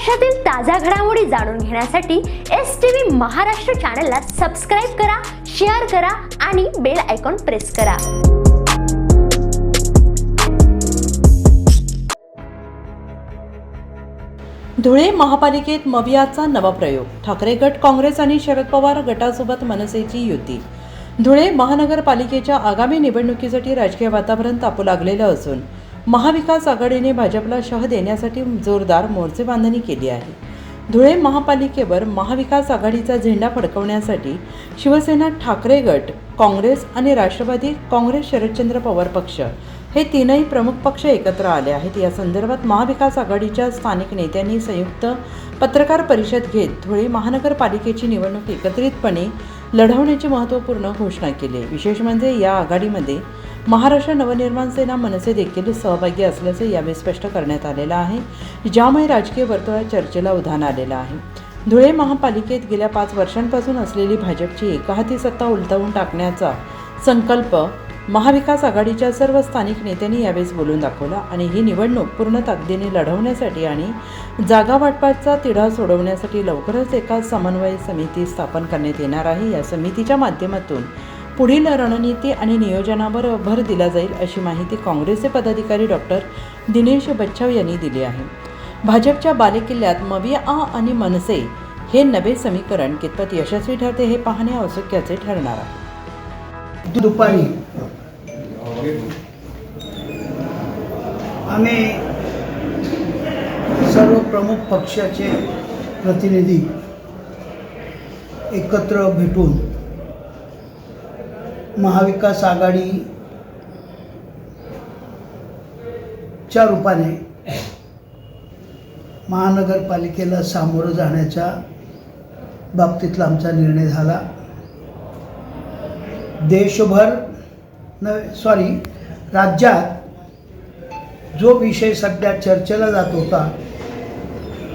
महाराष्ट्रातील ताज्या घडामोडी जाणून घेण्यासाठी STV महाराष्ट्र चॅनलला सबस्क्राइब करा, शेअर करा आणि बेल आयकॉन प्रेस करा। धुळे महापालिकेत मवियाचा नवा प्रयोग। ठाकरे गट, काँग्रेस आणि शरद पवार गटासोबत मनसेची युती। धुळे महानगरपालिकेच्या आगामी निवडणुकीसाठी राजकीय वातावरण तापू लागलेलं असून महाविकास आघाडीने भाजपला शह देण्यासाठी जोरदार मोर्चे बांधणी केली आहे। धुळे महापालिकेवर महाविकास आघाडीचा झेंडा फडकवण्यासाठी शिवसेना, ठाकरे गट, काँग्रेस आणि राष्ट्रवादी काँग्रेस शरदचंद्र पवार पक्ष हे तीनही प्रमुख पक्ष एकत्र आले आहेत। या संदर्भात महाविकास आघाडीच्या स्थानिक नेत्यांनी संयुक्त पत्रकार परिषद घेत धुळे महानगरपालिकेची निवडणूक एकत्रितपणे लढवण्याची महत्त्वपूर्ण घोषणा केली। विशेष म्हणजे या आघाडीमध्ये महाराष्ट्र नवनिर्माण सेना, मनसे देखील सहभागी असल्याचे यावेळी स्पष्ट करण्यात आलेलं आहे, ज्यामुळे राजकीय वर्तुळात चर्चेला उधाण आलेलं आहे। धुळे महापालिकेत गेल्या 5 वर्षांपासून असलेली भाजपची एकहाती सत्ता उलटवून टाकण्याचा संकल्प महाविकास आघाडीच्या सर्व स्थानिक नेत्यांनी यावेळेस बोलून दाखवला आणि ही निवडणूक पूर्ण ताकदीने लढवण्यासाठी आणि जागा वाटपाचा तिढा सोडवण्यासाठी लवकरच एका समन्वय समिती स्थापन करण्यात येणार आहे। या समितीच्या माध्यमातून पुढील रणनीती आणि नियोजनावर भर दिला जाईल, अशी माहिती काँग्रेसचे पदाधिकारी डॉक्टर दिनेश बच्छाव यांनी दिली आहे। भाजपच्या बालेकिल्ल्यात मविया आणि मनसे हे नवे समीकरण कितपत यशस्वी ठरते हे पाहणे औत्सुक्याचे ठरणार आहे। दुपारी आम्ही सर्व प्रमुख पक्षाचे प्रतिनिधी एकत्र भेटून महाविकास आघाडीच्या रूपाने महानगरपालिकेला सामोरं जाण्याच्या बाबतीतला आमचा निर्णय झाला। राज्यात जो विषय सध्या चर्चेला जात होता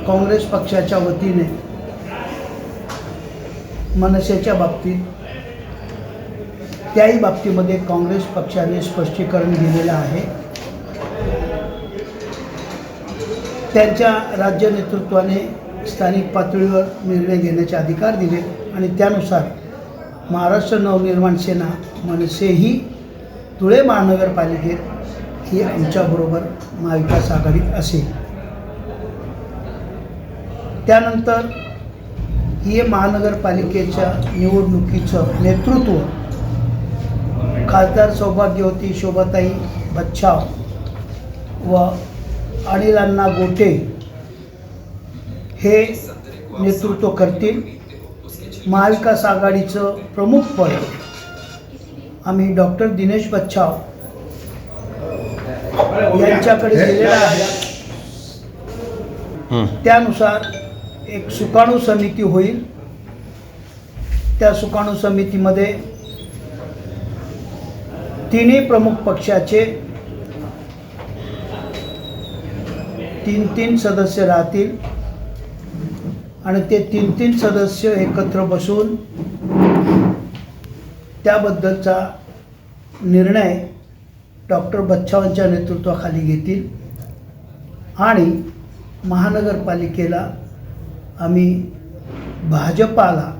काँग्रेस पक्षाच्या वतीने मनसेच्या बाबतीत, त्याही बाबतीमध्ये काँग्रेस पक्षाने स्पष्टीकरण दिलेलं आहे। त्यांच्या राज्य नेतृत्वाने स्थानिक पातळीवर निर्णय घेण्याचे अधिकार दिले आणि त्यानुसार महाराष्ट्र नवनिर्माण सेना, मनसेही धुळे महानगरपालिकेत ही आमच्याबरोबर महाविकास आघाडीत असेल। त्यानंतर ही महानगरपालिकेच्या निवडणुकीचं नेतृत्व खासदार सौभाग्यवती शोभाताई बच्छाव व अनिल अण्णा गोटे हे नेतृत्व करतील। महाविकास आघाडीचं प्रमुख पद आम्ही डॉक्टर दिनेश बच्छाव यांच्याकडे दिलेलं आहे। त्यानुसार एक सुकाणू समिती होईल। त्या सुकाणू समितीमध्ये तिन्ही प्रमुख पक्षाचे 3 सदस्य राहतील आणि ते 3 सदस्य एकत्र बसून त्याबद्दलचा निर्णय डॉक्टर बच्छावांच्या नेतृत्वाखाली घेतील आणि महानगरपालिकेला आम्ही भाजपाला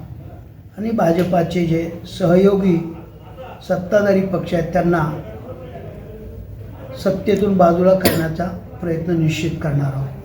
आणि भाजपाचे जे सहयोगी सत्ताधारी पक्ष आहेत त्यांना सत्तेतून बाजूला करण्याचा प्रयत्न निश्चित करणार आहोत।